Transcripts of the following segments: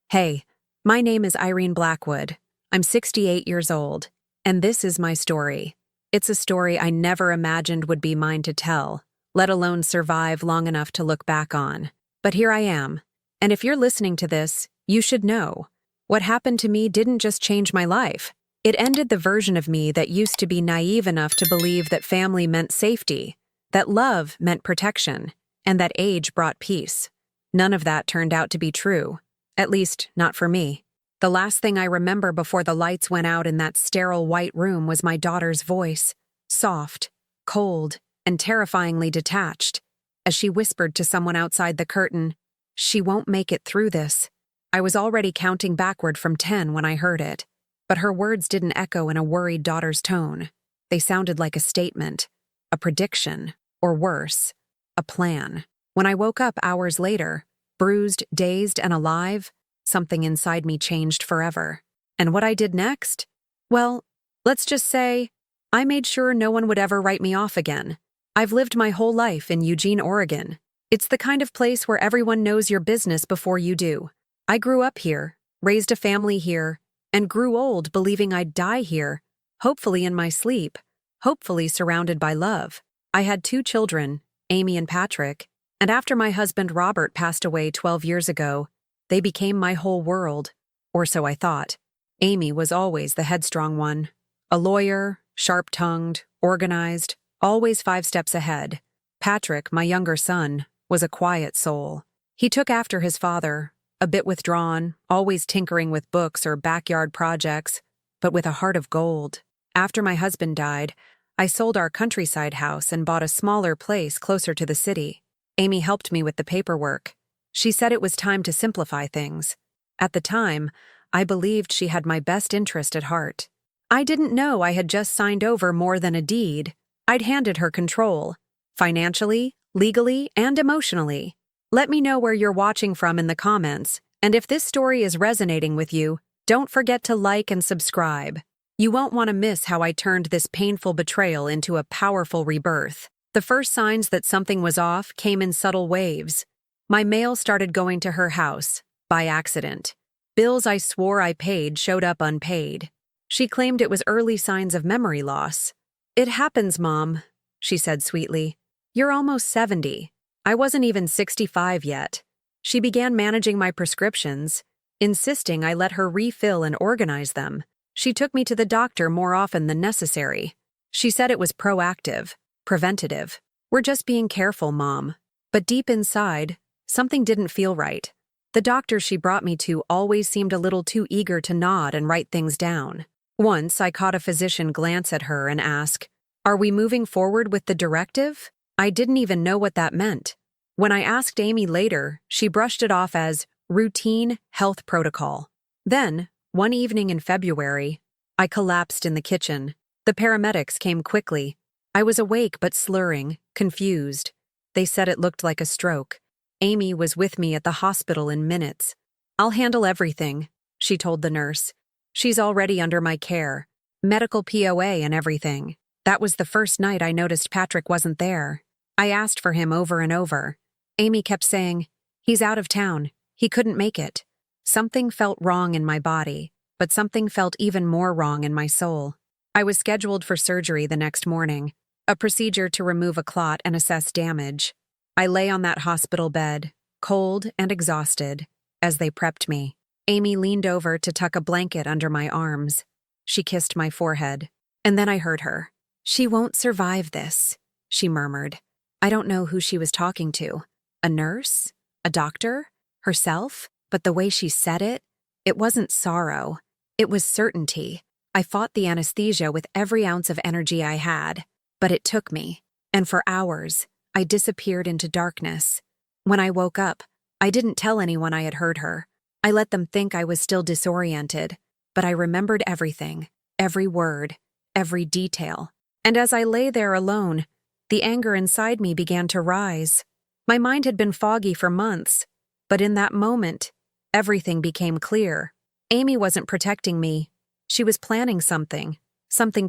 Hey, my name is Irene Blackwood. I'm 68 years old, and this is my story. It's a story I never imagined would be mine to tell, let alone survive long enough to look back on. But here I am, and if you're listening to this, you should know. What happened to me didn't just change my life. It ended the version of me that used to be naive enough to believe that family meant safety, that love meant protection, and that age brought peace. None of that turned out to be true. At least, not for me. The last thing I remember before the lights went out in that sterile white room was my daughter's voice, soft, cold, and terrifyingly detached, as she whispered to someone outside the curtain, "She won't make it through this." I was already counting backward from 10 when I heard it, but her words didn't echo in a worried daughter's tone. They sounded like a statement, a prediction, or worse, a plan. When I woke up hours later, bruised, dazed, and alive, something inside me changed forever. And what I did next? Well, let's just say, I made sure no one would ever write me off again. I've lived my whole life in Eugene, Oregon. It's the kind of place where everyone knows your business before you do. I grew up here, raised a family here, and grew old believing I'd die here, hopefully in my sleep, hopefully surrounded by love. I had 2 children, Amy and Patrick, and after my husband Robert passed away 12 years ago, they became my whole world, or so I thought. Amy was always the headstrong one. A lawyer, sharp-tongued, organized, always 5 steps ahead. Patrick, my younger son, was a quiet soul. He took after his father, a bit withdrawn, always tinkering with books or backyard projects, but with a heart of gold. After my husband died, I sold our countryside house and bought a smaller place closer to the city. Amy helped me with the paperwork. She said it was time to simplify things. At the time, I believed she had my best interest at heart. I didn't know I had just signed over more than a deed. I'd handed her control, financially, legally, and emotionally. Let me know where you're watching from in the comments, and if this story is resonating with you, don't forget to like and subscribe. You won't want to miss how I turned this painful betrayal into a powerful rebirth. The first signs that something was off came in subtle waves. My mail started going to her house, by accident. Bills I swore I paid showed up unpaid. She claimed it was early signs of memory loss. "It happens, Mom," she said sweetly. "You're almost 70. I wasn't even 65 yet." She began managing my prescriptions, insisting I let her refill and organize them. She took me to the doctor more often than necessary. She said it was proactive, preventative. "We're just being careful, Mom." But deep inside, something didn't feel right. The doctor she brought me to always seemed a little too eager to nod and write things down. Once I caught a physician glance at her and ask, "Are we moving forward with the directive?" I didn't even know what that meant. When I asked Amy later, she brushed it off as routine health protocol. Then, one evening in February, I collapsed in the kitchen. The paramedics came quickly. I was awake but slurring, confused. They said it looked like a stroke. Amy was with me at the hospital in minutes. "I'll handle everything," she told the nurse. "She's already under my care. Medical POA and everything." That was the first night I noticed Patrick wasn't there. I asked for him over and over. Amy kept saying, "He's out of town. He couldn't make it." Something felt wrong in my body, but something felt even more wrong in my soul. I was scheduled for surgery the next morning, a procedure to remove a clot and assess damage. I lay on that hospital bed, cold and exhausted, as they prepped me. Amy leaned over to tuck a blanket under my arms. She kissed my forehead, and then I heard her. "She won't survive this," she murmured. I don't know who she was talking to. A nurse? A doctor? Herself? But the way she said it, it wasn't sorrow. It was certainty. I fought the anesthesia with every ounce of energy I had, but it took me, and for hours, I disappeared into darkness. When I woke up, I didn't tell anyone I had heard her. I let them think I was still disoriented, but I remembered everything, every word, every detail. And as I lay there alone, the anger inside me began to rise. My mind had been foggy for months, but in that moment, everything became clear. Amy wasn't protecting me. She was planning something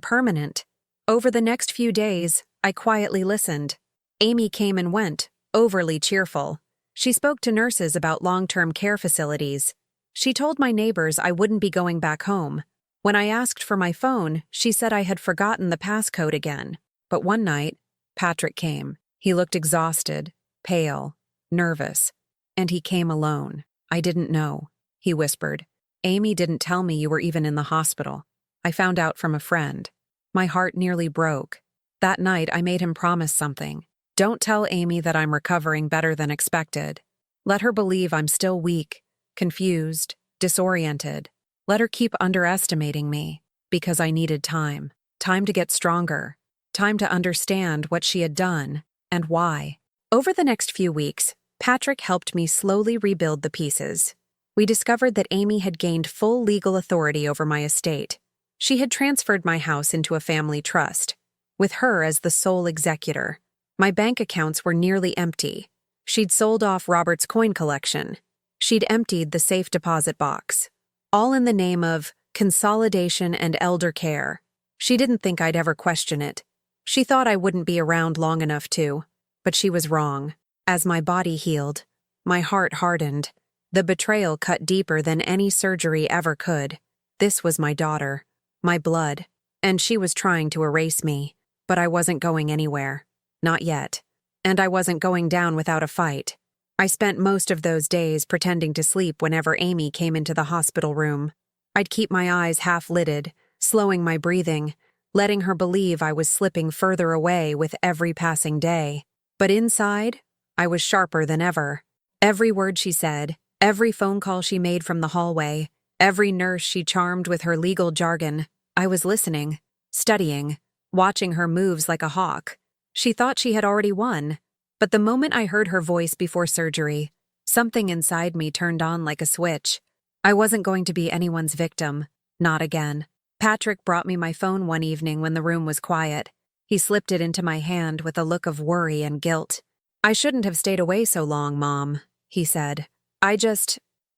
permanent. Over the next few days, I quietly listened. Amy came and went, overly cheerful. She spoke to nurses about long-term care facilities. She told my neighbors I wouldn't be going back home. When I asked for my phone, she said I had forgotten the passcode again. But one night, Patrick came. He looked exhausted, pale, nervous, and he came alone. I didn't know, he whispered. Amy didn't tell me you were even in the hospital. I found out from a friend. My heart nearly broke. That night, I made him promise something. Don't tell Amy that I'm recovering better than expected. Let her believe I'm still weak, confused, disoriented. Let her keep underestimating me, because I needed time. Time to get stronger. Time to understand what she had done, and why. Over the next few weeks, Patrick helped me slowly rebuild the pieces. We discovered that Amy had gained full legal authority over my estate. She had transferred my house into a family trust, with her as the sole executor. My bank accounts were nearly empty. She'd sold off Robert's coin collection. She'd emptied the safe deposit box. All in the name of consolidation and elder care. She didn't think I'd ever question it. She thought I wouldn't be around long enough to. But she was wrong. As my body healed, my heart hardened. The betrayal cut deeper than any surgery ever could. This was my daughter, my blood, and she was trying to erase me. But I wasn't going anywhere. Not yet. And I wasn't going down without a fight. I spent most of those days pretending to sleep whenever Amy came into the hospital room. I'd keep my eyes half-lidded, slowing my breathing, letting her believe I was slipping further away with every passing day. But inside, I was sharper than ever. Every word she said, every phone call she made from the hallway, every nurse she charmed with her legal jargon, I was listening, studying, watching her moves like a hawk. She thought she had already won. But the moment I heard her voice before surgery, something inside me turned on like a switch. I wasn't going to be anyone's victim. Not again. Patrick brought me my phone one evening when the room was quiet. He slipped it into my hand with a look of worry and guilt. I shouldn't have stayed away so long, Mom, he said.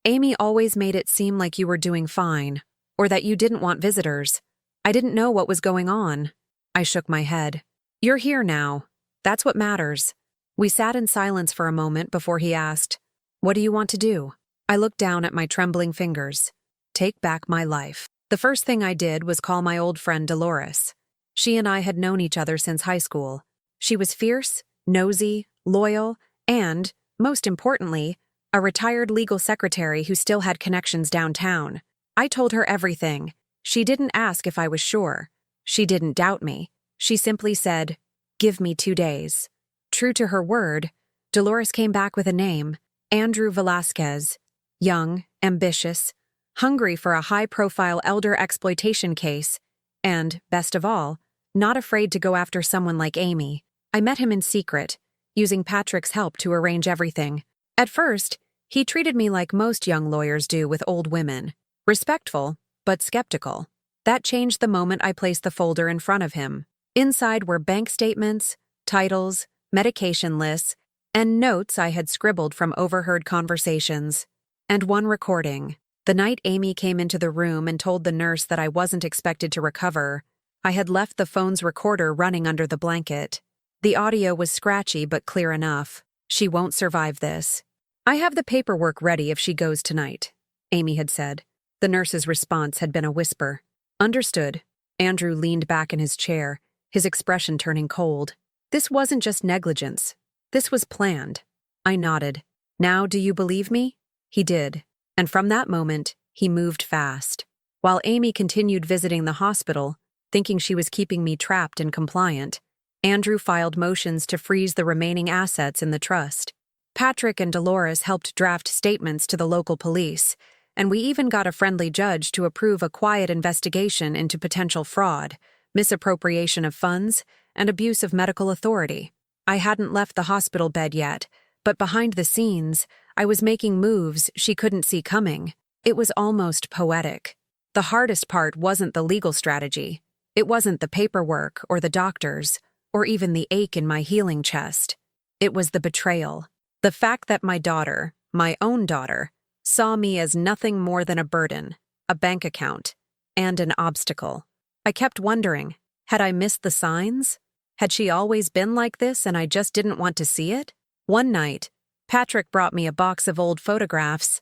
Amy always made it seem like you were doing fine, or that you didn't want visitors. I didn't know what was going on. I shook my head. You're here now. That's what matters. We sat in silence for a moment before he asked, "What do you want to do?" I looked down at my trembling fingers. Take back my life. The first thing I did was call my old friend Dolores. She and I had known each other since high school. She was fierce, nosy, loyal, and, most importantly, a retired legal secretary who still had connections downtown. I told her everything. She didn't ask if I was sure. She didn't doubt me. She simply said, "Give me 2 days." True to her word, Dolores came back with a name, Andrew Velasquez. Young, ambitious, hungry for a high-profile elder exploitation case, and, best of all, not afraid to go after someone like Amy. I met him in secret, using Patrick's help to arrange everything. At first, he treated me like most young lawyers do with old women, respectful, but skeptical. That changed the moment I placed the folder in front of him. Inside were bank statements, titles, medication lists, and notes I had scribbled from overheard conversations. And one recording. The night Amy came into the room and told the nurse that I wasn't expected to recover, I had left the phone's recorder running under the blanket. The audio was scratchy but clear enough. She won't survive this. I have the paperwork ready if she goes tonight, Amy had said. The nurse's response had been a whisper. Understood. Andrew leaned back in his chair, his expression turning cold. This wasn't just negligence. This was planned. I nodded. Now do you believe me? He did. And from that moment, he moved fast. While Amy continued visiting the hospital, thinking she was keeping me trapped and compliant, Andrew filed motions to freeze the remaining assets in the trust. Patrick and Dolores helped draft statements to the local police, and we even got a friendly judge to approve a quiet investigation into potential fraud, misappropriation of funds, and abuse of medical authority. I hadn't left the hospital bed yet, but behind the scenes, I was making moves she couldn't see coming. It was almost poetic. The hardest part wasn't the legal strategy. It wasn't the paperwork or the doctors, or even the ache in my healing chest. It was the betrayal. The fact that my daughter, my own daughter, saw me as nothing more than a burden, a bank account, and an obstacle. I kept wondering, had I missed the signs? Had she always been like this and I just didn't want to see it? One night, Patrick brought me a box of old photographs.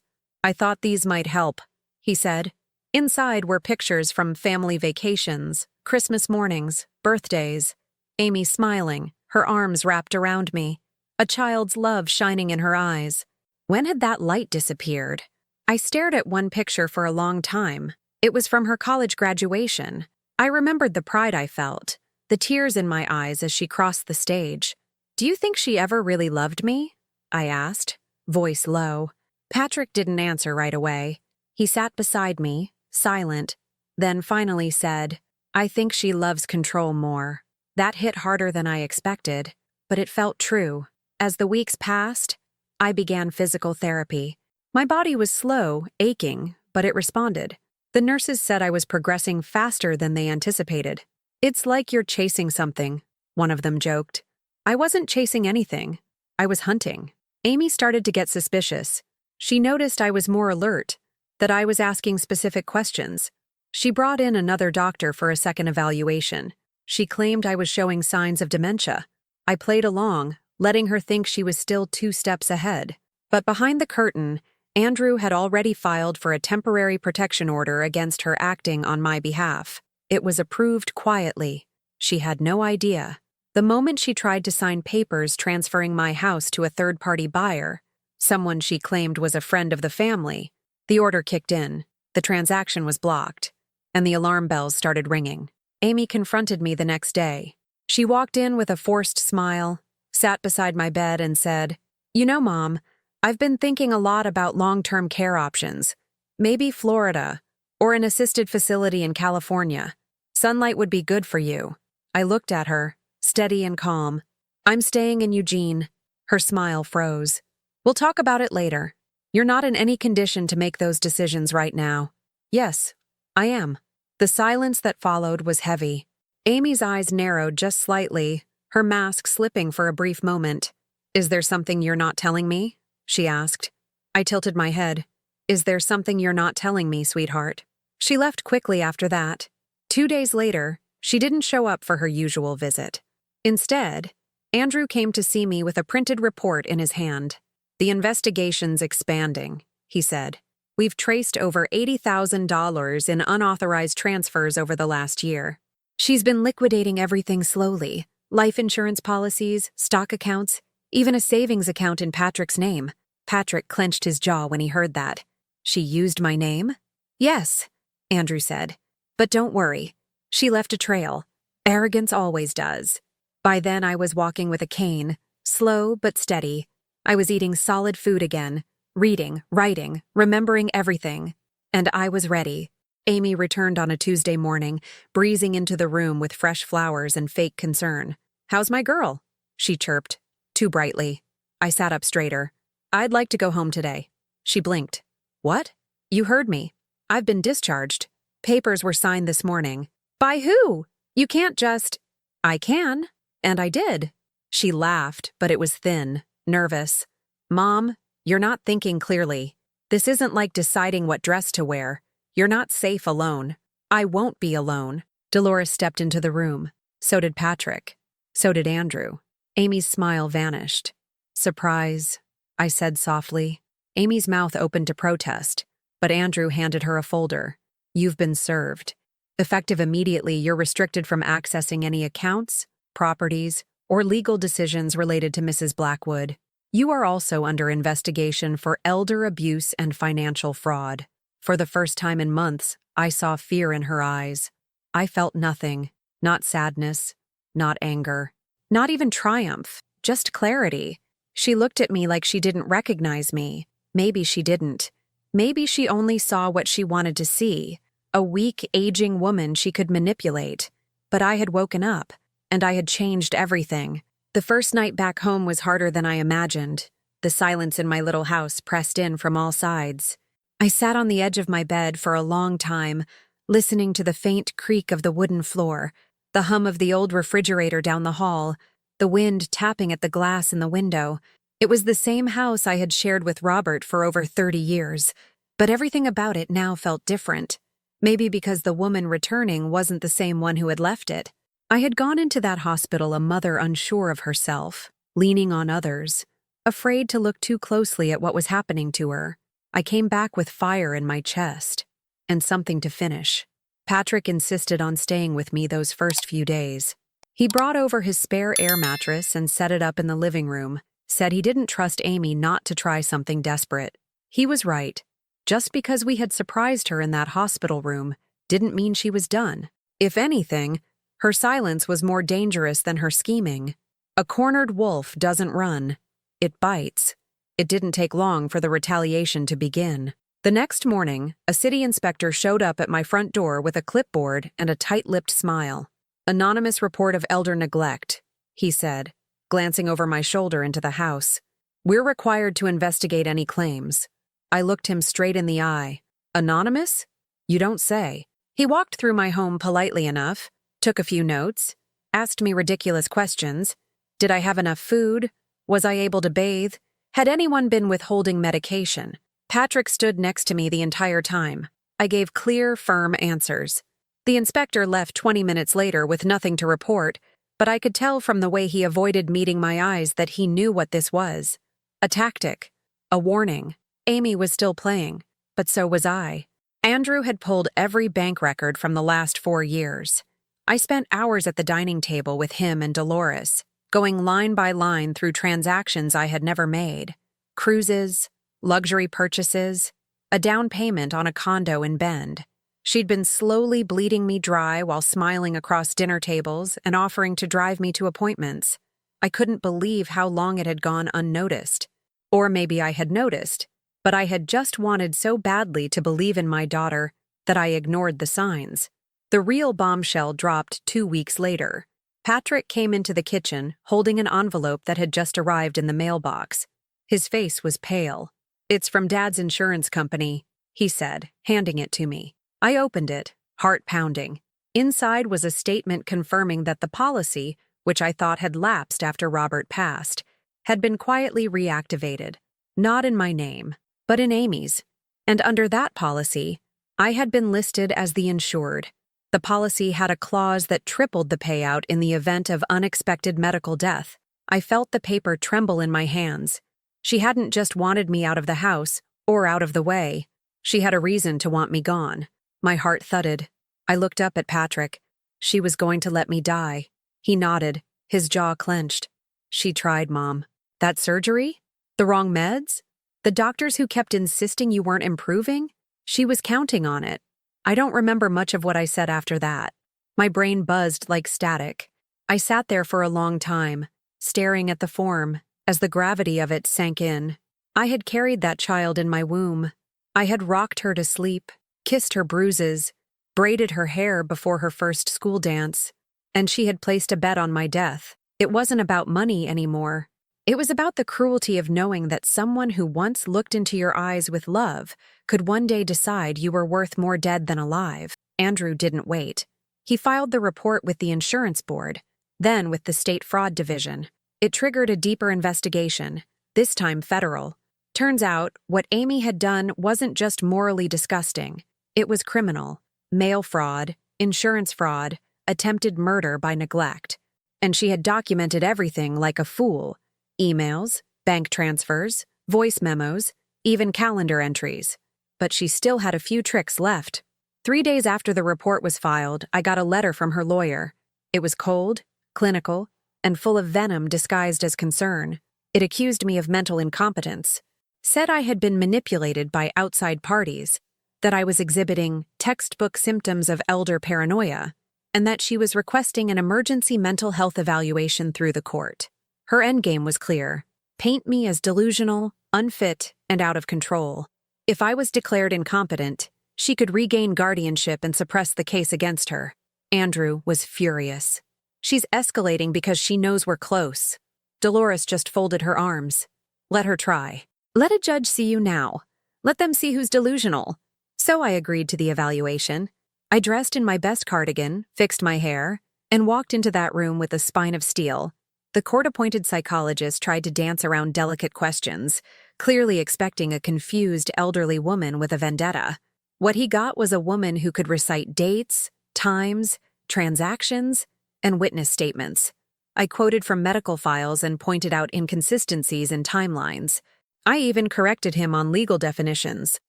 I thought these might help, he said. Inside were pictures from family vacations, Christmas mornings, birthdays. Amy smiling, her arms wrapped around me, a child's love shining in her eyes. When had that light disappeared? I stared at one picture for a long time. It was from her college graduation. I remembered the pride I felt, the tears in my eyes as she crossed the stage. Do you think she ever really loved me? I asked, voice low. Patrick didn't answer right away. He sat beside me, silent, then finally said, I think she loves control more. That hit harder than I expected, but it felt true. As the weeks passed, I began physical therapy. My body was slow, aching, but it responded. The nurses said I was progressing faster than they anticipated. It's like you're chasing something, one of them joked. I wasn't chasing anything. I was hunting. Amy started to get suspicious. She noticed I was more alert, that I was asking specific questions. She brought in another doctor for a second evaluation. She claimed I was showing signs of dementia. I played along, letting her think she was still 2 steps ahead. But behind the curtain, Andrew had already filed for a temporary protection order against her acting on my behalf. It was approved quietly. She had no idea. The moment she tried to sign papers transferring my house to a third-party buyer, someone she claimed was a friend of the family, the order kicked in, the transaction was blocked, and the alarm bells started ringing. Amy confronted me the next day. She walked in with a forced smile, sat beside my bed and said, You know, Mom, I've been thinking a lot about long-term care options. Maybe Florida, or an assisted facility in California. Sunlight would be good for you. I looked at her, steady and calm. I'm staying in Eugene. Her smile froze. We'll talk about it later. You're not in any condition to make those decisions right now. Yes, I am. The silence that followed was heavy. Amy's eyes narrowed just slightly, her mask slipping for a brief moment. Is there something you're not telling me? She asked. I tilted my head. Is there something you're not telling me, sweetheart? She left quickly after that. 2 days later, she didn't show up for her usual visit. Instead, Andrew came to see me with a printed report in his hand. The investigation's expanding, he said. We've traced over $80,000 in unauthorized transfers over the last year. She's been liquidating everything slowly. Life insurance policies, stock accounts, even a savings account in Patrick's name. Patrick clenched his jaw when he heard that. She used my name? Yes, Andrew said. But don't worry. She left a trail. Arrogance always does. By then I was walking with a cane, slow but steady. I was eating solid food again, reading, writing, remembering everything. And I was ready. Amy returned on a Tuesday morning, breezing into the room with fresh flowers and fake concern. How's my girl? She chirped, too brightly. I sat up straighter. I'd like to go home today. She blinked. What? You heard me. I've been discharged. Papers were signed this morning. By who? You can't just... I can. And I did. She laughed, but it was thin, nervous. Mom, you're not thinking clearly. This isn't like deciding what dress to wear. You're not safe alone. I won't be alone. Dolores stepped into the room. So did Patrick. So did Andrew. Amy's smile vanished. Surprise, I said softly. Amy's mouth opened to protest, but Andrew handed her a folder. You've been served. Effective immediately, you're restricted from accessing any accounts, properties, or legal decisions related to Mrs. Blackwood. You are also under investigation for elder abuse and financial fraud. For the first time in months, I saw fear in her eyes. I felt nothing, not sadness, not anger, not even triumph, just clarity. She looked at me like she didn't recognize me. Maybe she didn't. Maybe she only saw what she wanted to see, a weak, aging woman she could manipulate. But I had woken up, and I had changed everything. The first night back home was harder than I imagined. The silence in my little house pressed in from all sides. I sat on the edge of my bed for a long time, listening to the faint creak of the wooden floor, the hum of the old refrigerator down the hall, the wind tapping at the glass in the window. It was the same house I had shared with Robert for over 30 years, but everything about it now felt different. Maybe because the woman returning wasn't the same one who had left it. I had gone into that hospital a mother unsure of herself, leaning on others, afraid to look too closely at what was happening to her. I came back with fire in my chest and something to finish. Patrick insisted on staying with me those first few days. He brought over his spare air mattress and set it up in the living room, said he didn't trust Amy not to try something desperate. He was right. Just because we had surprised her in that hospital room didn't mean she was done. If anything, her silence was more dangerous than her scheming. A cornered wolf doesn't run. It bites. It didn't take long for the retaliation to begin. The next morning, a city inspector showed up at my front door with a clipboard and a tight-lipped smile. "Anonymous report of elder neglect," he said, glancing over my shoulder into the house. "We're required to investigate any claims." I looked him straight in the eye. "Anonymous? You don't say." He walked through my home politely enough, took a few notes, asked me ridiculous questions. Did I have enough food? Was I able to bathe? Had anyone been withholding medication? Patrick stood next to me the entire time. I gave clear, firm answers. The inspector left 20 minutes later with nothing to report, but I could tell from the way he avoided meeting my eyes that he knew what this was. A tactic. A warning. Amy was still playing, but so was I. Andrew had pulled every bank record from the last 4 years. I spent hours at the dining table with him and Dolores, going line by line through transactions I had never made. Cruises, luxury purchases, a down payment on a condo in Bend. She'd been slowly bleeding me dry while smiling across dinner tables and offering to drive me to appointments. I couldn't believe how long it had gone unnoticed. Or maybe I had noticed, but I had just wanted so badly to believe in my daughter that I ignored the signs. The real bombshell dropped 2 weeks later. Patrick came into the kitchen holding an envelope that had just arrived in the mailbox. His face was pale. "It's from Dad's insurance company," he said, handing it to me. I opened it, heart pounding. Inside was a statement confirming that the policy, which I thought had lapsed after Robert passed, had been quietly reactivated, not in my name, but in Amy's. And under that policy, I had been listed as the insured. The policy had a clause that tripled the payout in the event of unexpected medical death. I felt the paper tremble in my hands. She hadn't just wanted me out of the house, or out of the way. She had a reason to want me gone. My heart thudded. I looked up at Patrick. She was going to let me die. He nodded, his jaw clenched. "She tried, Mom." "That surgery? The wrong meds? The doctors who kept insisting you weren't improving? She was counting on it." I don't remember much of what I said after that. My brain buzzed like static. I sat there for a long time, staring at the form, as the gravity of it sank in. I had carried that child in my womb. I had rocked her to sleep, kissed her bruises, braided her hair before her first school dance, and she had placed a bet on my death. It wasn't about money anymore. It was about the cruelty of knowing that someone who once looked into your eyes with love could one day decide you were worth more dead than alive. Andrew didn't wait. He filed the report with the insurance board, then with the state fraud division. It triggered a deeper investigation, this time federal. Turns out, what Amy had done wasn't just morally disgusting. It was criminal. Mail fraud, insurance fraud, attempted murder by neglect. And she had documented everything like a fool. Emails, bank transfers, voice memos, even calendar entries. But she still had a few tricks left. 3 days after the report was filed, I got a letter from her lawyer. It was cold, clinical, and full of venom disguised as concern. It accused me of mental incompetence, said I had been manipulated by outside parties, that I was exhibiting textbook symptoms of elder paranoia, and that she was requesting an emergency mental health evaluation through the court. Her endgame was clear: paint me as delusional, unfit, and out of control. If I was declared incompetent, she could regain guardianship and suppress the case against her. Andrew was furious. "She's escalating because she knows we're close." Dolores just folded her arms. "Let her try. Let a judge see you now. Let them see who's delusional." So I agreed to the evaluation. I dressed in my best cardigan, fixed my hair, and walked into that room with a spine of steel. The court-appointed psychologist tried to dance around delicate questions, clearly expecting a confused elderly woman with a vendetta. What he got was a woman who could recite dates, times, transactions, and witness statements. I quoted from medical files and pointed out inconsistencies in timelines. I even corrected him on legal definitions,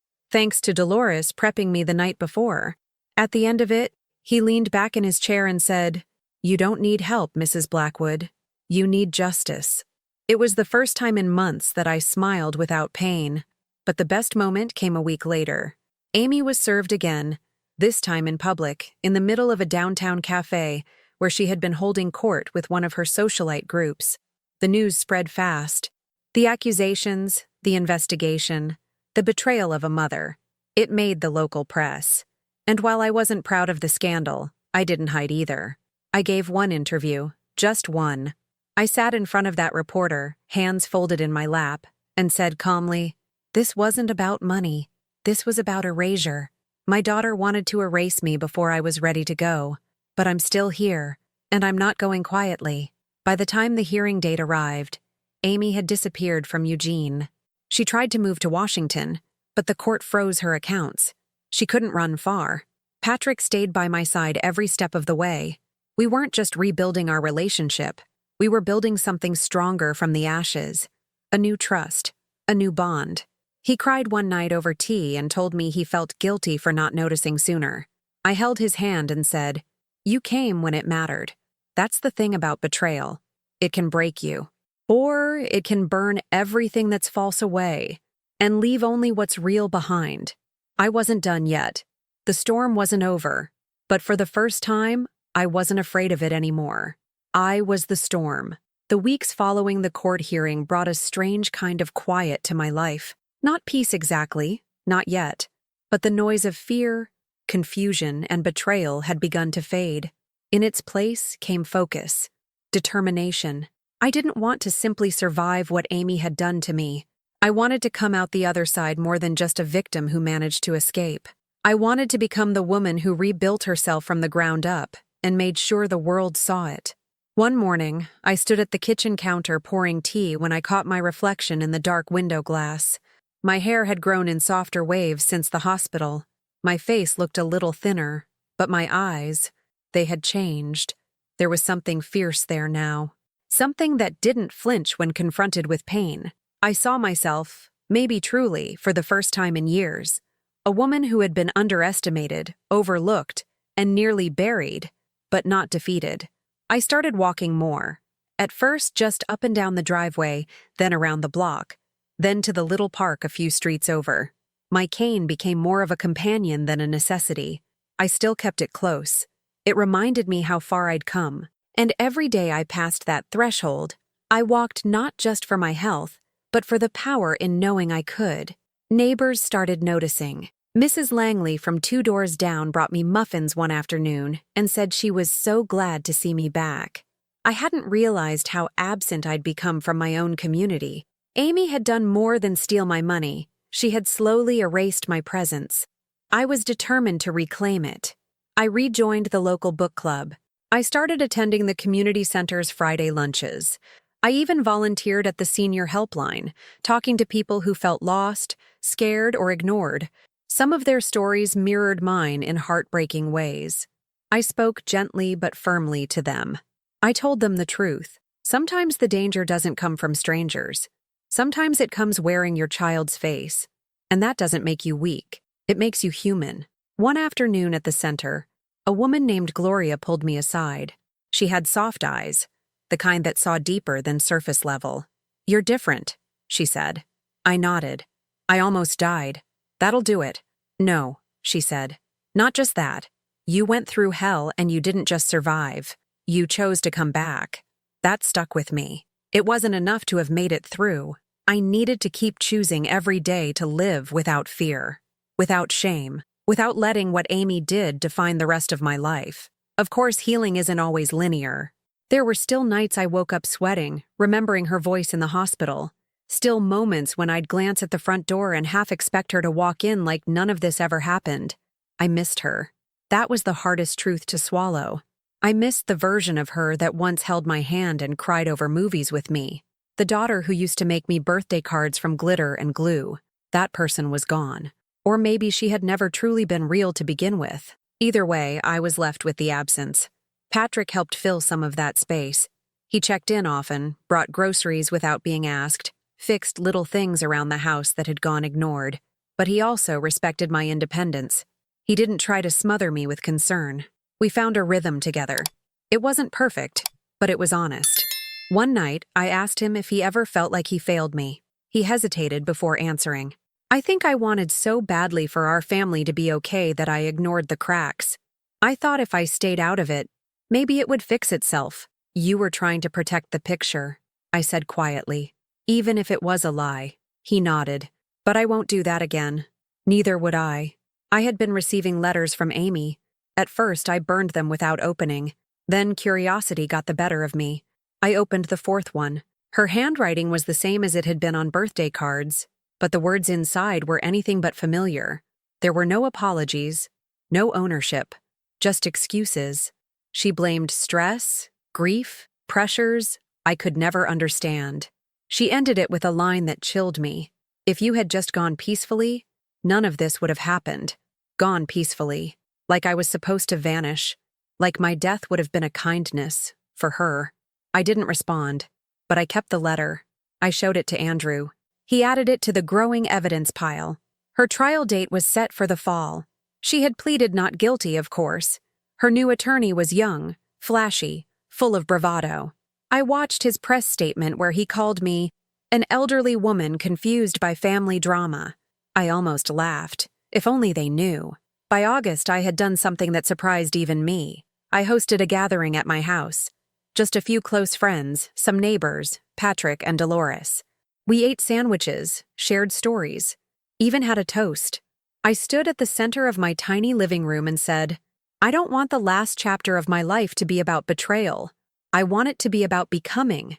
thanks to Dolores prepping me the night before. At the end of it, he leaned back in his chair and said, "You don't need help, Mrs. Blackwood. You need justice." It was the first time in months that I smiled without pain, but the best moment came a week later. Amy was served again, this time in public, in the middle of a downtown cafe where she had been holding court with one of her socialite groups. The news spread fast. The accusations, the investigation, the betrayal of a mother. It made the local press. And while I wasn't proud of the scandal, I didn't hide either. I gave one interview, just one. I sat in front of that reporter, hands folded in my lap, and said calmly, "This wasn't about money. This was about erasure. My daughter wanted to erase me before I was ready to go, but I'm still here, and I'm not going quietly." By the time the hearing date arrived, Amy had disappeared from Eugene. She tried to move to Washington, but the court froze her accounts. She couldn't run far. Patrick stayed by my side every step of the way. We weren't just rebuilding our relationship. We were building something stronger from the ashes. A new trust. A new bond. He cried one night over tea and told me he felt guilty for not noticing sooner. I held his hand and said, "You came when it mattered." That's the thing about betrayal. It can break you. Or it can burn everything that's false away and leave only what's real behind. I wasn't done yet. The storm wasn't over. But for the first time, I wasn't afraid of it anymore. I was the storm. The weeks following the court hearing brought a strange kind of quiet to my life. Not peace exactly, not yet. But the noise of fear, confusion, and betrayal had begun to fade. In its place came focus, determination. I didn't want to simply survive what Amy had done to me. I wanted to come out the other side more than just a victim who managed to escape. I wanted to become the woman who rebuilt herself from the ground up and made sure the world saw it. One morning, I stood at the kitchen counter pouring tea when I caught my reflection in the dark window glass. My hair had grown in softer waves since the hospital. My face looked a little thinner, but my eyes, they had changed. There was something fierce there now. Something that didn't flinch when confronted with pain. I saw myself, maybe truly, for the first time in years. A woman who had been underestimated, overlooked, and nearly buried, but not defeated. I started walking more. At first, just up and down the driveway, then around the block, then to the little park a few streets over. My cane became more of a companion than a necessity. I still kept it close. It reminded me how far I'd come. And every day I passed that threshold, I walked not just for my health, but for the power in knowing I could. Neighbors started noticing. Mrs. Langley from 2 doors down brought me muffins one afternoon and said she was so glad to see me back. I hadn't realized how absent I'd become from my own community. Amy had done more than steal my money. She had slowly erased my presence. I was determined to reclaim it. I rejoined the local book club. I started attending the community center's Friday lunches. I even volunteered at the senior helpline, talking to people who felt lost, scared, or ignored. Some of their stories mirrored mine in heartbreaking ways. I spoke gently but firmly to them. I told them the truth. Sometimes the danger doesn't come from strangers. Sometimes it comes wearing your child's face. And that doesn't make you weak. It makes you human. One afternoon at the center, a woman named Gloria pulled me aside. She had soft eyes, the kind that saw deeper than surface level. "You're different," she said. I nodded. "I almost died. That'll do it." "No," she said. "Not just that. You went through hell and you didn't just survive. You chose to come back." That stuck with me. It wasn't enough to have made it through. I needed to keep choosing every day to live without fear, without shame, without letting what Amy did define the rest of my life. Of course, healing isn't always linear. There were still nights I woke up sweating, remembering her voice in the hospital. Still moments when I'd glance at the front door and half expect her to walk in like none of this ever happened. I missed her. That was the hardest truth to swallow. I missed the version of her that once held my hand and cried over movies with me. The daughter who used to make me birthday cards from glitter and glue. That person was gone. Or maybe she had never truly been real to begin with. Either way, I was left with the absence. Patrick helped fill some of that space. He checked in often, brought groceries without being asked, fixed little things around the house that had gone ignored, but he also respected my independence. He didn't try to smother me with concern. We found a rhythm together. It wasn't perfect, but it was honest. One night, I asked him if he ever felt like he failed me. He hesitated before answering. I think I wanted so badly for our family to be okay that I ignored the cracks. I thought if I stayed out of it, maybe it would fix itself. You were trying to protect the picture, I said quietly. Even if it was a lie. He nodded. But I won't do that again. Neither would I. I had been receiving letters from Amy. At first, I burned them without opening. Then curiosity got the better of me. I opened the fourth one. Her handwriting was the same as it had been on birthday cards, but the words inside were anything but familiar. There were no apologies, no ownership, just excuses. She blamed stress, grief, pressures I could never understand. She ended it with a line that chilled me. If you had just gone peacefully, none of this would have happened. Gone peacefully, like I was supposed to vanish, like my death would have been a kindness for her. I didn't respond, but I kept the letter. I showed it to Andrew. He added it to the growing evidence pile. Her trial date was set for the fall. She had pleaded not guilty, of course. Her new attorney was young, flashy, full of bravado. I watched his press statement where he called me an elderly woman confused by family drama. I almost laughed. If only they knew. By August, I had done something that surprised even me. I hosted a gathering at my house. Just a few close friends, some neighbors, Patrick and Dolores. We ate sandwiches, shared stories, even had a toast. I stood at the center of my tiny living room and said, I don't want the last chapter of my life to be about betrayal. I want it to be about becoming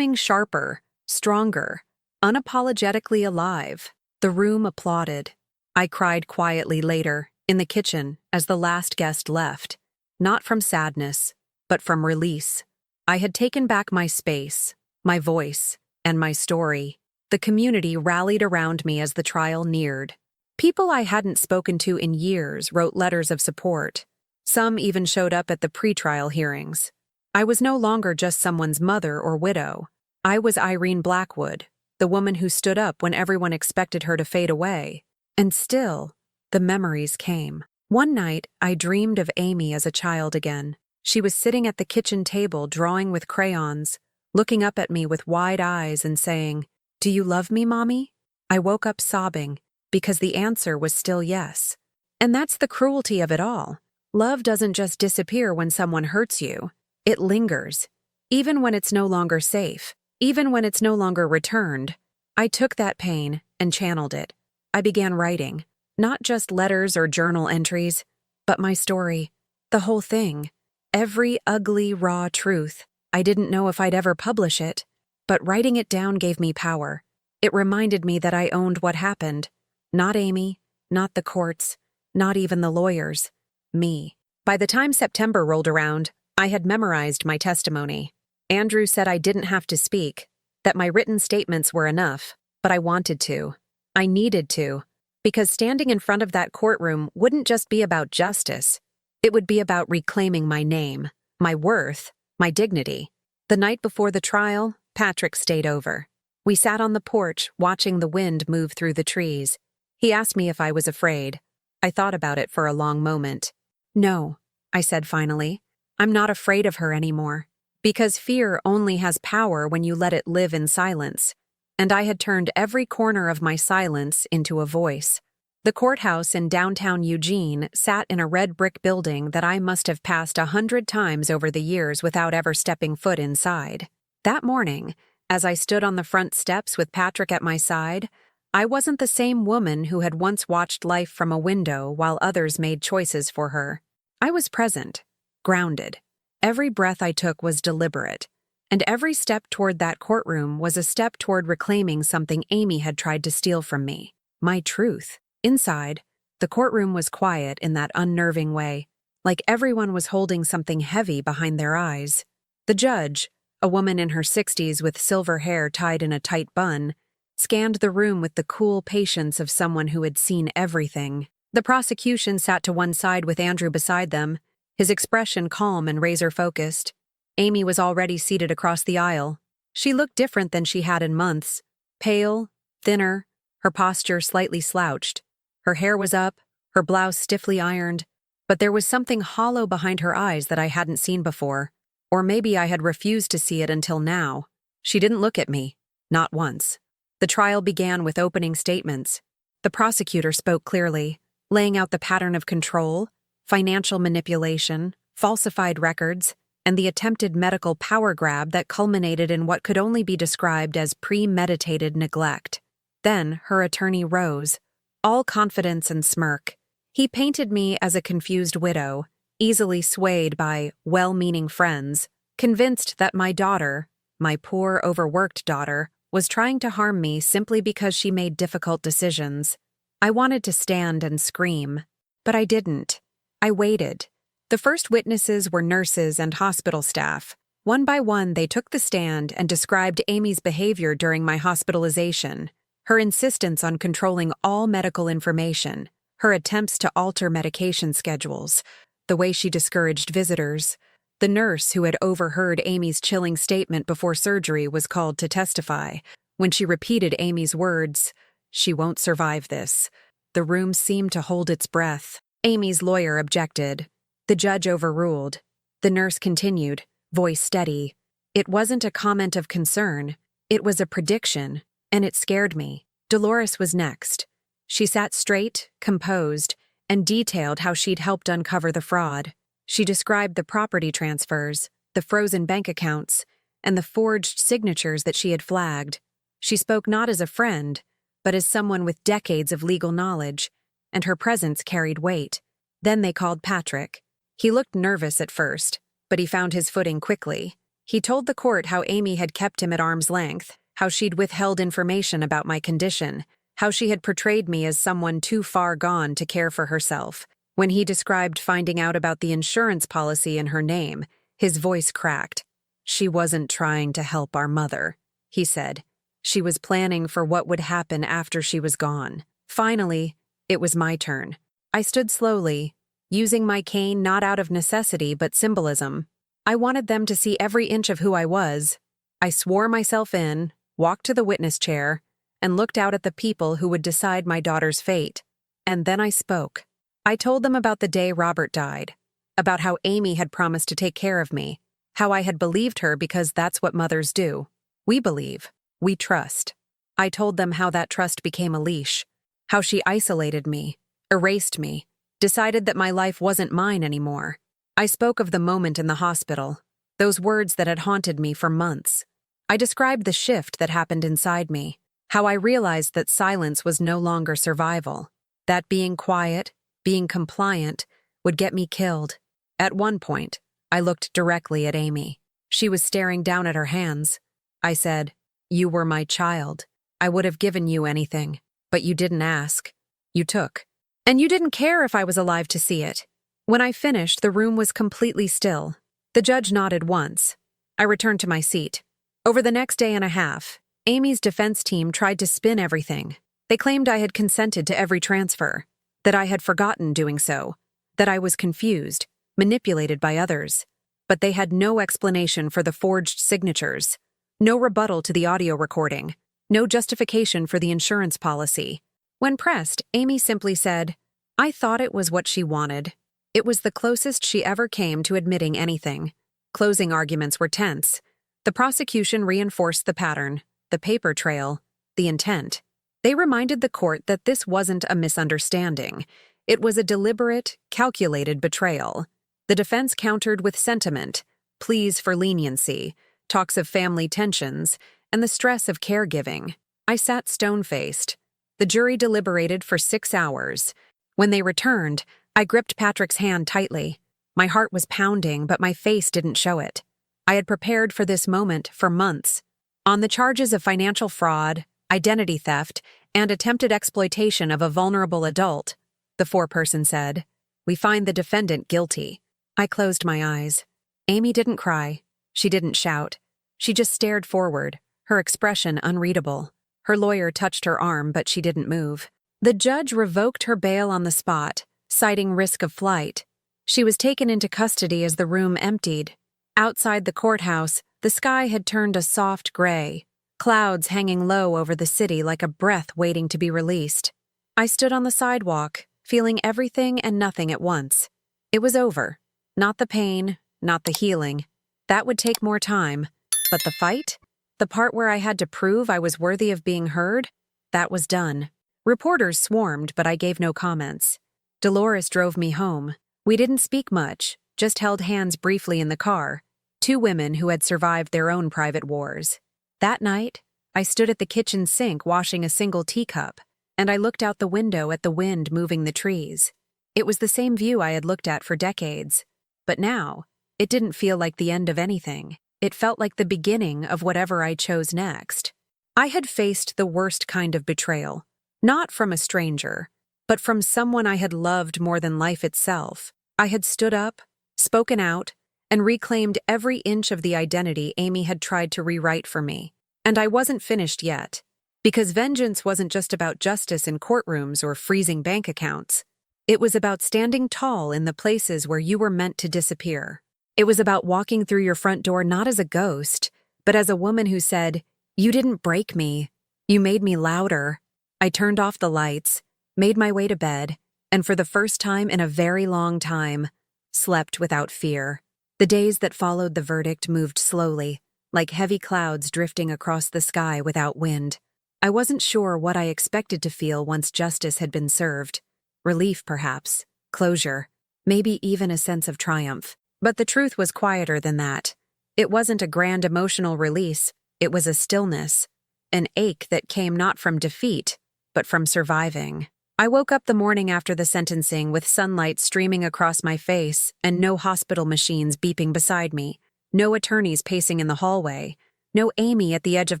sharper, stronger, unapologetically alive. The room applauded. I cried quietly later, in the kitchen, as the last guest left. Not from sadness, but from release. I had taken back my space, my voice, and my story. The community rallied around me as the trial neared. People I hadn't spoken to in years wrote letters of support. Some even showed up at the pretrial hearings. I was no longer just someone's mother or widow. I was Irene Blackwood, the woman who stood up when everyone expected her to fade away. And still, the memories came. One night, I dreamed of Amy as a child again. She was sitting at the kitchen table drawing with crayons, looking up at me with wide eyes and saying, "Do you love me, Mommy?" I woke up sobbing, because the answer was still yes. And that's the cruelty of it all. Love doesn't just disappear when someone hurts you. It lingers, even when it's no longer safe, even when it's no longer returned. I took that pain and channeled it. I began writing, not just letters or journal entries, but my story, the whole thing, every ugly, raw truth. I didn't know if I'd ever publish it, but writing it down gave me power. It reminded me that I owned what happened. Not Amy, not the courts, not even the lawyers. Me. By the time September rolled around, I had memorized my testimony. Andrew said I didn't have to speak, that my written statements were enough, but I wanted to. I needed to, because standing in front of that courtroom wouldn't just be about justice. It would be about reclaiming my name, my worth, my dignity. The night before the trial, Patrick stayed over. We sat on the porch, watching the wind move through the trees. He asked me if I was afraid. I thought about it for a long moment. No, I said finally. I'm not afraid of her anymore. Because fear only has power when you let it live in silence. And I had turned every corner of my silence into a voice. The courthouse in downtown Eugene sat in a red brick building that I must have passed 100 times over the years without ever stepping foot inside. That morning, as I stood on the front steps with Patrick at my side, I wasn't the same woman who had once watched life from a window while others made choices for her. I was present, grounded. Every breath I took was deliberate, and every step toward that courtroom was a step toward reclaiming something Amy had tried to steal from me, my truth. Inside, the courtroom was quiet in that unnerving way, like everyone was holding something heavy behind their eyes. The judge, a woman in her 60s with silver hair tied in a tight bun, scanned the room with the cool patience of someone who had seen everything. The prosecution sat to one side with Andrew beside them, his expression calm and razor-focused. Amy was already seated across the aisle. She looked different than she had in months. Pale, thinner, her posture slightly slouched. Her hair was up, her blouse stiffly ironed, but there was something hollow behind her eyes that I hadn't seen before, or maybe I had refused to see it until now. She didn't look at me, not once. The trial began with opening statements. The prosecutor spoke clearly, laying out the pattern of control, financial manipulation, falsified records, and the attempted medical power grab that culminated in what could only be described as premeditated neglect. Then her attorney rose, all confidence and smirk. He painted me as a confused widow, easily swayed by well-meaning friends, convinced that my daughter, my poor, overworked daughter, was trying to harm me simply because she made difficult decisions. I wanted to stand and scream, but I didn't. I waited. The first witnesses were nurses and hospital staff. One by one, they took the stand and described Amy's behavior during my hospitalization, her insistence on controlling all medical information, her attempts to alter medication schedules, the way she discouraged visitors. The nurse who had overheard Amy's chilling statement before surgery was called to testify. When she repeated Amy's words, "She won't survive this," the room seemed to hold its breath. Amy's lawyer objected. The judge overruled. The nurse continued, voice steady. It wasn't a comment of concern. It was a prediction, and it scared me. Dolores was next. She sat straight, composed, and detailed how she'd helped uncover the fraud. She described the property transfers, the frozen bank accounts, and the forged signatures that she had flagged. She spoke not as a friend, but as someone with decades of legal knowledge, and her presence carried weight. Then they called Patrick. He looked nervous at first, but he found his footing quickly. He told the court how Amy had kept him at arm's length, how she'd withheld information about my condition, how she had portrayed me as someone too far gone to care for herself. When he described finding out about the insurance policy in her name, his voice cracked. She wasn't trying to help our mother, he said. She was planning for what would happen after she was gone. Finally, it was my turn. I stood slowly, using my cane not out of necessity but symbolism. I wanted them to see every inch of who I was. I swore myself in, walked to the witness chair, and looked out at the people who would decide my daughter's fate. And then I spoke. I told them about the day Robert died, about how Amy had promised to take care of me, how I had believed her because that's what mothers do. We believe. We trust. I told them how that trust became a leash, how she isolated me, erased me, decided that my life wasn't mine anymore. I spoke of the moment in the hospital, those words that had haunted me for months. I described the shift that happened inside me, how I realized that silence was no longer survival, that being quiet, being compliant, would get me killed. At one point, I looked directly at Amy. She was staring down at her hands. I said, "You were my child. I would have given you anything, but you didn't ask. You took. And you didn't care if I was alive to see it." When I finished, the room was completely still. The judge nodded once. I returned to my seat. Over the next day and a half, Amy's defense team tried to spin everything. They claimed I had consented to every transfer, that I had forgotten doing so, that I was confused, manipulated by others. But they had no explanation for the forged signatures, no rebuttal to the audio recording, no justification for the insurance policy. When pressed, Amy simply said, "I thought it was what she wanted." It was the closest she ever came to admitting anything. Closing arguments were tense. The prosecution reinforced the pattern, the paper trail, the intent. They reminded the court that this wasn't a misunderstanding. It was a deliberate, calculated betrayal. The defense countered with sentiment, pleas for leniency, talks of family tensions, and the stress of caregiving. I sat stone-faced. The jury deliberated for 6 hours. When they returned, I gripped Patrick's hand tightly. My heart was pounding, but my face didn't show it. I had prepared for this moment for months. On the charges of financial fraud, identity theft, and attempted exploitation of a vulnerable adult, the foreperson said, "We find the defendant guilty." I closed my eyes. Amy didn't cry. She didn't shout. She just stared forward, her expression unreadable. Her lawyer touched her arm, but she didn't move. The judge revoked her bail on the spot, citing risk of flight. She was taken into custody as the room emptied. Outside the courthouse, the sky had turned a soft gray. clouds hanging low over the city like a breath waiting to be released. I stood on the sidewalk, feeling everything and nothing at once. It was over. Not the pain, not the healing. That would take more time. But the fight? The part where I had to prove I was worthy of being heard? That was done. Reporters swarmed, but I gave no comments. Dolores drove me home. We didn't speak much, just held hands briefly in the car, two women who had survived their own private wars. That night, I stood at the kitchen sink washing a single teacup, and I looked out the window at the wind moving the trees. It was the same view I had looked at for decades, but now, it didn't feel like the end of anything. It felt like the beginning of whatever I chose next. I had faced the worst kind of betrayal, not from a stranger, but from someone I had loved more than life itself. I had stood up, spoken out, and reclaimed every inch of the identity Amy had tried to rewrite for me. And I wasn't finished yet, because vengeance wasn't just about justice in courtrooms or freezing bank accounts. It was about standing tall in the places where you were meant to disappear. It was about walking through your front door not as a ghost, but as a woman who said, "You didn't break me. You made me louder." I turned off the lights, made my way to bed, and for the first time in a very long time, slept without fear. The days that followed the verdict moved slowly, like heavy clouds drifting across the sky without wind. I wasn't sure what I expected to feel once justice had been served. Relief, perhaps. Closure. Maybe even a sense of triumph. But the truth was quieter than that. It wasn't a grand emotional release, it was a stillness. An ache that came not from defeat, but from surviving. I woke up the morning after the sentencing with sunlight streaming across my face and no hospital machines beeping beside me, no attorneys pacing in the hallway, no Amy at the edge of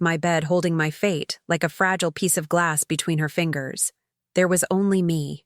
my bed holding my fate like a fragile piece of glass between her fingers. There was only me,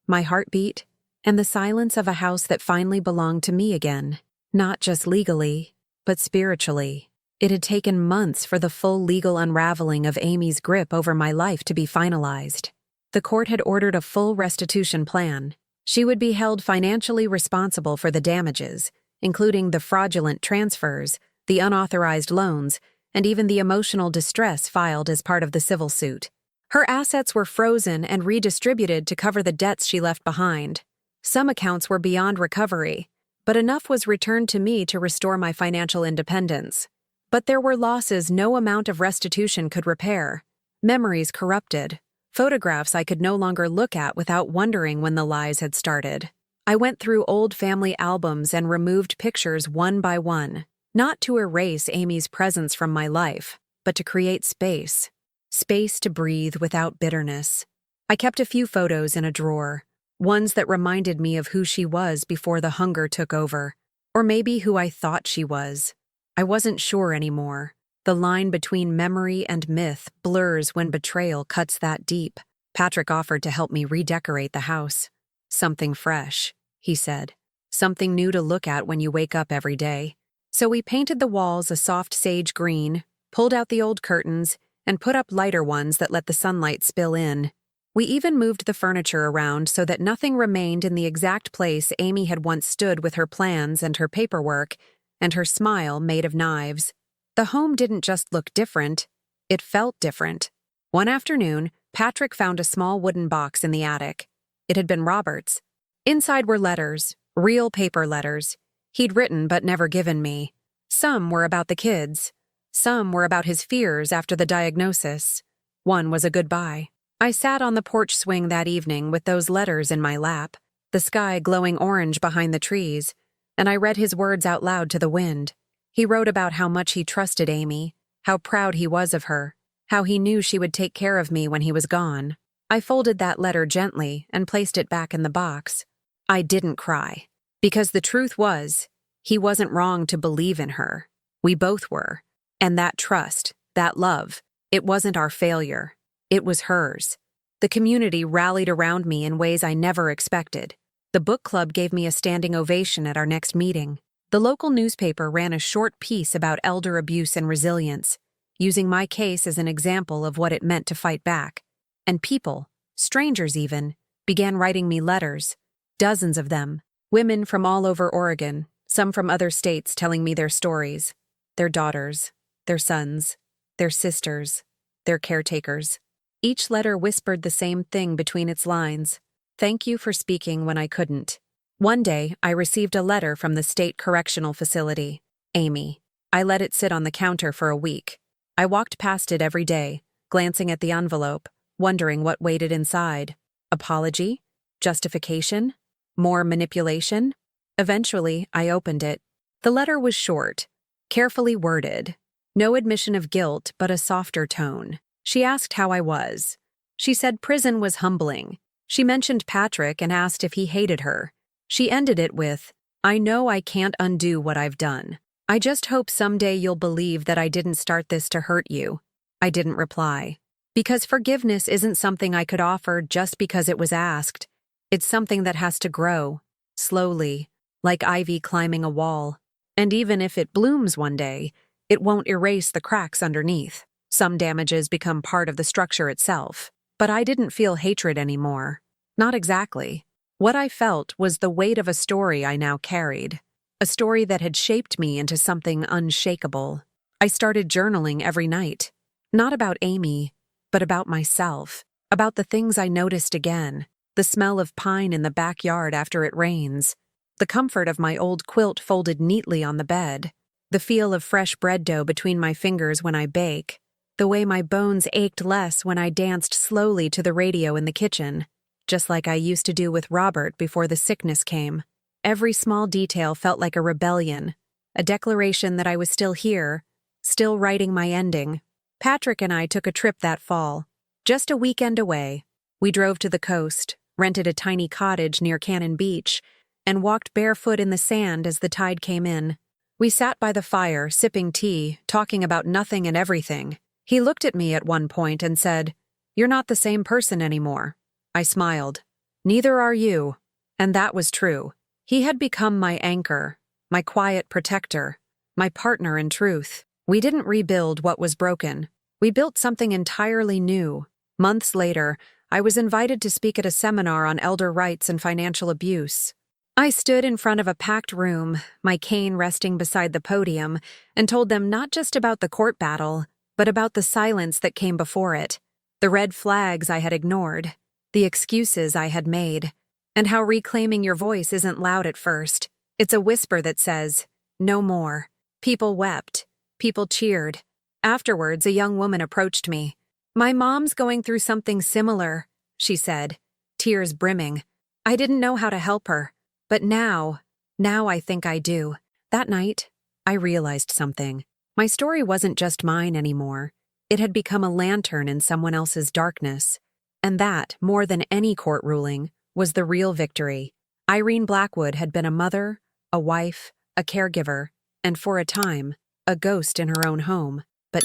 my heartbeat, and the silence of a house that finally belonged to me again, not just legally, but spiritually. It had taken months for the full legal unraveling of Amy's grip over my life to be finalized. The court had ordered a full restitution plan. She would be held financially responsible for the damages, including the fraudulent transfers, the unauthorized loans, and even the emotional distress filed as part of the civil suit. Her assets were frozen and redistributed to cover the debts she left behind. Some accounts were beyond recovery, but enough was returned to me to restore my financial independence. But there were losses no amount of restitution could repair. Memories corrupted. Photographs I could no longer look at without wondering when the lies had started. I went through old family albums and removed pictures one by one, not to erase Amy's presence from my life, but to create space. Space to breathe without bitterness. I kept a few photos in a drawer, ones that reminded me of who she was before the hunger took over, or maybe who I thought she was. I wasn't sure anymore. The line between memory and myth blurs when betrayal cuts that deep. Patrick offered to help me redecorate the house. "Something fresh," he said. "Something new to look at when you wake up every day." So we painted the walls a soft sage green, pulled out the old curtains, and put up lighter ones that let the sunlight spill in. We even moved the furniture around so that nothing remained in the exact place Amy had once stood with her plans and her paperwork, and her smile made of knives. The home didn't just look different, it felt different. One afternoon, Patrick found a small wooden box in the attic. It had been Robert's. Inside were letters, real paper letters, he'd written but never given me. Some were about the kids. Some were about his fears after the diagnosis. One was a goodbye. I sat on the porch swing that evening with those letters in my lap, the sky glowing orange behind the trees, and I read his words out loud to the wind. He wrote about how much he trusted Amy, how proud he was of her, how he knew she would take care of me when he was gone. I folded that letter gently and placed it back in the box. I didn't cry, because the truth was, he wasn't wrong to believe in her. We both were. And that trust, that love, it wasn't our failure. It was hers. The community rallied around me in ways I never expected. The book club gave me a standing ovation at our next meeting. The local newspaper ran a short piece about elder abuse and resilience, using my case as an example of what it meant to fight back. And people, strangers even, began writing me letters. Dozens of them. Women from all over Oregon, some from other states telling me their stories. Their daughters, their sons, their sisters, their caretakers. Each letter whispered the same thing between its lines. Thank you for speaking when I couldn't. One day, I received a letter from the state correctional facility. Amy. I let it sit on the counter for a week. I walked past it every day, glancing at the envelope, wondering what waited inside. Apology? Justification? More manipulation? Eventually, I opened it. The letter was short, carefully worded. No admission of guilt, but a softer tone. She asked how I was. She said prison was humbling. She mentioned Patrick and asked if he hated her. She ended it with, I know I can't undo what I've done. I just hope someday you'll believe that I didn't start this to hurt you. I didn't reply. Because forgiveness isn't something I could offer just because it was asked. It's something that has to grow, slowly, like ivy climbing a wall. And even if it blooms one day, it won't erase the cracks underneath. Some damages become part of the structure itself. But I didn't feel hatred anymore. Not exactly. What I felt was the weight of a story I now carried. A story that had shaped me into something unshakable. I started journaling every night. Not about Amy, but about myself. About the things I noticed again. The smell of pine in the backyard after it rains. The comfort of my old quilt folded neatly on the bed. The feel of fresh bread dough between my fingers when I bake. The way my bones ached less when I danced slowly to the radio in the kitchen. Just like I used to do with Robert before the sickness came. Every small detail felt like a rebellion, a declaration that I was still here, still writing my ending. Patrick and I took a trip that fall, just a weekend away. We drove to the coast, rented a tiny cottage near Cannon Beach, and walked barefoot in the sand as the tide came in. We sat by the fire, sipping tea, talking about nothing and everything. He looked at me at one point and said, "You're not the same person anymore." I smiled. "Neither are you." And that was true. He had become my anchor, my quiet protector, my partner in truth. We didn't rebuild what was broken. We built something entirely new. Months later, I was invited to speak at a seminar on elder rights and financial abuse. I stood in front of a packed room, my cane resting beside the podium, and told them not just about the court battle, but about the silence that came before it, the red flags I had ignored, the excuses I had made, and how reclaiming your voice isn't loud at first. It's a whisper that says, "No more." People wept. People cheered. Afterwards, a young woman approached me. "My mom's going through something similar," she said, tears brimming. I didn't know how to help her, but now I think I do. That night, I realized something. My story wasn't just mine anymore. It had become a lantern in someone else's darkness. And that, more than any court ruling, was the real victory. Irene Blackwood had been a mother, a wife, a caregiver, and for a time, a ghost in her own home. But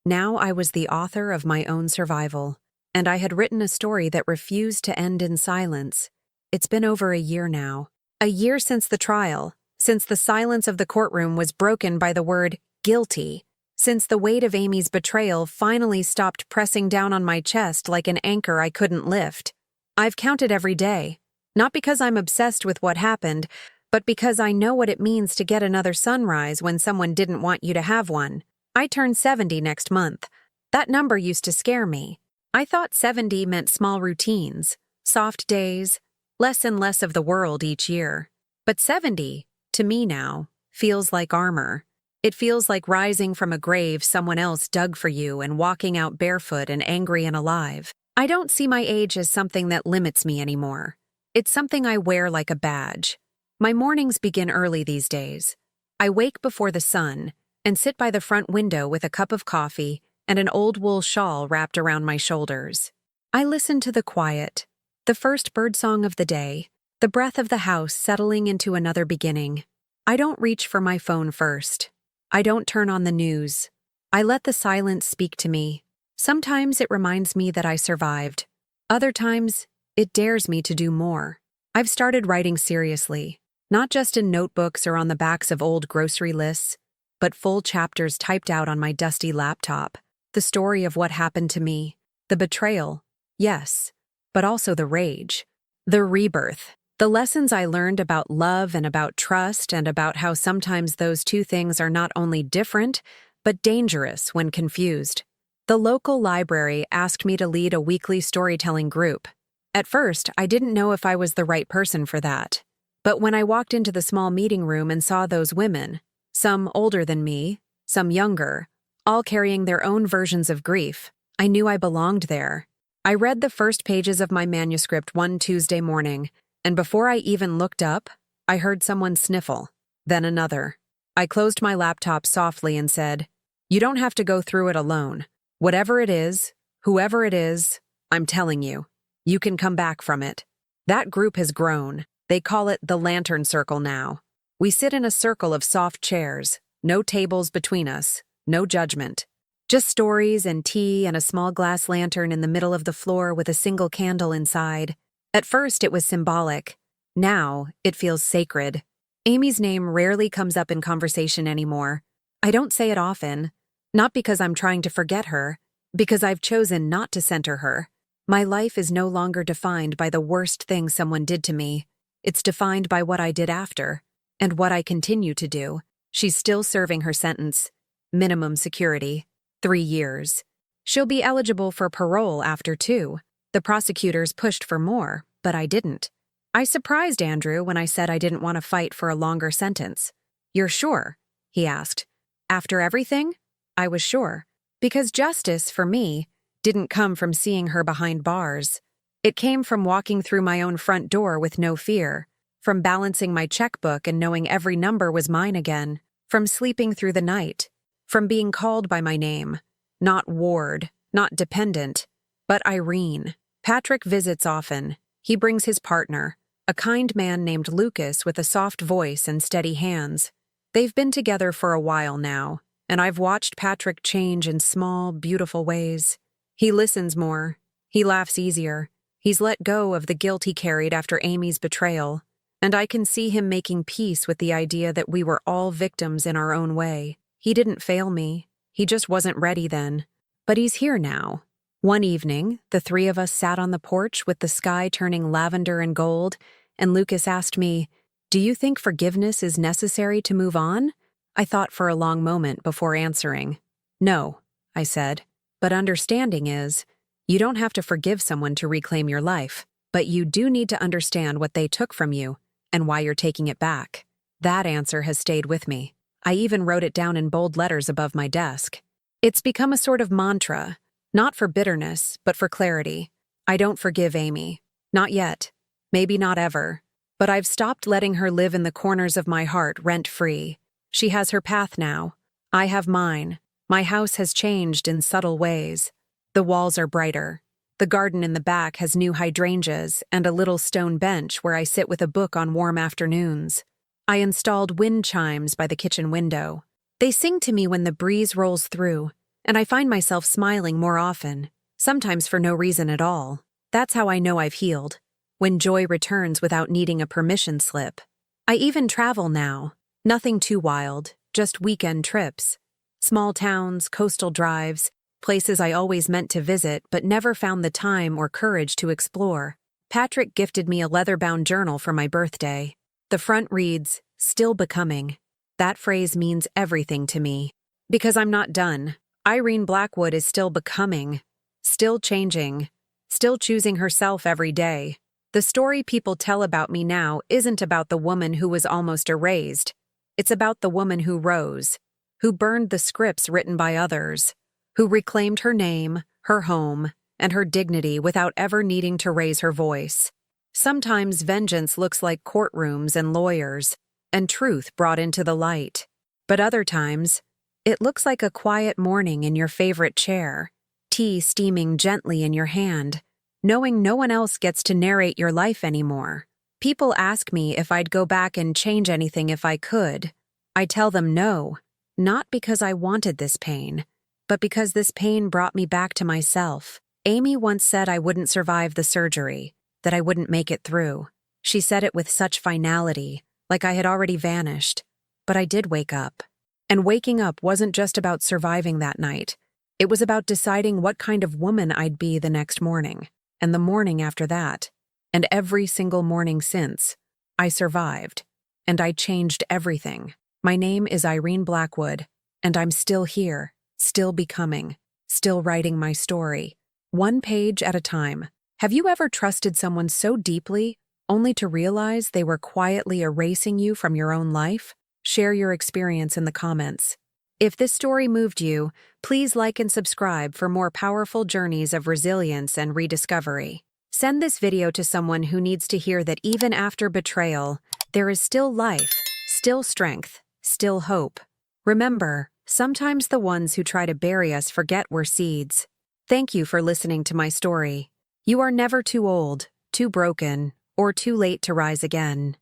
now I was the author of my own survival, and I had written a story that refused to end in silence. It's been over a year now. A year since the trial, since the silence of the courtroom was broken by the word guilty, since the weight of Amy's betrayal finally stopped pressing down on my chest like an anchor I couldn't lift. I've counted every day, not because I'm obsessed with what happened, but because I know what it means to get another sunrise when someone didn't want you to have one. I turn 70 next month. That number used to scare me. I thought 70 meant small routines, soft days, less and less of the world each year. But 70, to me now, feels like armor. It feels like rising from a grave someone else dug for you and walking out barefoot and angry and alive. I don't see my age as something that limits me anymore. It's something I wear like a badge. My mornings begin early these days. I wake before the sun and sit by the front window with a cup of coffee and an old wool shawl wrapped around my shoulders. I listen to the quiet, the first birdsong of the day, the breath of the house settling into another beginning. I don't reach for my phone first. I don't turn on the news. I let the silence speak to me. Sometimes it reminds me that I survived. Other times, it dares me to do more. I've started writing seriously, not just in notebooks or on the backs of old grocery lists, but full chapters typed out on my dusty laptop. The story of what happened to me, the betrayal, yes, but also the rage, the rebirth, the lessons I learned about love and about trust and about how sometimes those two things are not only different, but dangerous when confused. The local library asked me to lead a weekly storytelling group. At first, I didn't know if I was the right person for that. But when I walked into the small meeting room and saw those women, some older than me, some younger, all carrying their own versions of grief, I knew I belonged there. I read the first pages of my manuscript one Tuesday morning, and before I even looked up, I heard someone sniffle, then another. I closed my laptop softly and said, "You don't have to go through it alone. Whatever it is, whoever it is, I'm telling you, you can come back from it." That group has grown. They call it the Lantern Circle now. We sit in a circle of soft chairs, no tables between us, no judgment. Just stories and tea and a small glass lantern in the middle of the floor with a single candle inside. At first it was symbolic. Now it feels sacred. Amy's name rarely comes up in conversation anymore. I don't say it often, not because I'm trying to forget her, because I've chosen not to center her. My life is no longer defined by the worst thing someone did to me. It's defined by what I did after, and what I continue to do. She's still serving her sentence. Minimum security. 3 years. She'll be eligible for parole after 2. The prosecutors pushed for more, but I didn't. I surprised Andrew when I said I didn't want to fight for a longer sentence. "You're sure?" he asked. After everything? I was sure. Because justice, for me, didn't come from seeing her behind bars. It came from walking through my own front door with no fear, from balancing my checkbook and knowing every number was mine again, from sleeping through the night, from being called by my name, not Ward, not dependent, but Irene. Patrick visits often. He brings his partner, a kind man named Lucas with a soft voice and steady hands. They've been together for a while now, and I've watched Patrick change in small, beautiful ways. He listens more. He laughs easier. He's let go of the guilt he carried after Amy's betrayal, and I can see him making peace with the idea that we were all victims in our own way. He didn't fail me. He just wasn't ready then. But he's here now. One evening, the 3 of us sat on the porch with the sky turning lavender and gold, and Lucas asked me, "Do you think forgiveness is necessary to move on?" I thought for a long moment before answering. "No," I said, "but understanding is, you don't have to forgive someone to reclaim your life, but you do need to understand what they took from you and why you're taking it back." That answer has stayed with me. I even wrote it down in bold letters above my desk. It's become a sort of mantra, not for bitterness, but for clarity. I don't forgive Amy. Not yet. Maybe not ever. But I've stopped letting her live in the corners of my heart rent-free. She has her path now. I have mine. My house has changed in subtle ways. The walls are brighter. The garden in the back has new hydrangeas and a little stone bench where I sit with a book on warm afternoons. I installed wind chimes by the kitchen window. They sing to me when the breeze rolls through, and I find myself smiling more often, sometimes for no reason at all. That's how I know I've healed, when joy returns without needing a permission slip. I even travel now. Nothing too wild, just weekend trips. Small towns, coastal drives, places I always meant to visit but never found the time or courage to explore. Patrick gifted me a leather-bound journal for my birthday. The front reads, "Still becoming." That phrase means everything to me. Because I'm not done. Irene Blackwood is still becoming, still changing, still choosing herself every day. The story people tell about me now isn't about the woman who was almost erased. It's about the woman who rose, who burned the scripts written by others, who reclaimed her name, her home, and her dignity without ever needing to raise her voice. Sometimes vengeance looks like courtrooms and lawyers, and truth brought into the light. But other times, it looks like a quiet morning in your favorite chair, tea steaming gently in your hand, knowing no one else gets to narrate your life anymore. People ask me if I'd go back and change anything if I could. I tell them no, not because I wanted this pain, but because this pain brought me back to myself. Amy once said I wouldn't survive the surgery, that I wouldn't make it through. She said it with such finality, like I had already vanished. But I did wake up. And waking up wasn't just about surviving that night. It was about deciding what kind of woman I'd be the next morning, and the morning after that, and every single morning since. I survived, and I changed everything. My name is Irene Blackwood, And I'm still here, still becoming, still writing my story, one page at a time. Have you ever trusted someone so deeply, only to realize they were quietly erasing you from your own life? Share your experience in the comments. If this story moved you, please like and subscribe for more powerful journeys of resilience and rediscovery. Send this video to someone who needs to hear that even after betrayal, there is still life, still strength, still hope. Remember, sometimes the ones who try to bury us forget we're seeds. Thank you for listening to my story. You are never too old, too broken, or too late to rise again.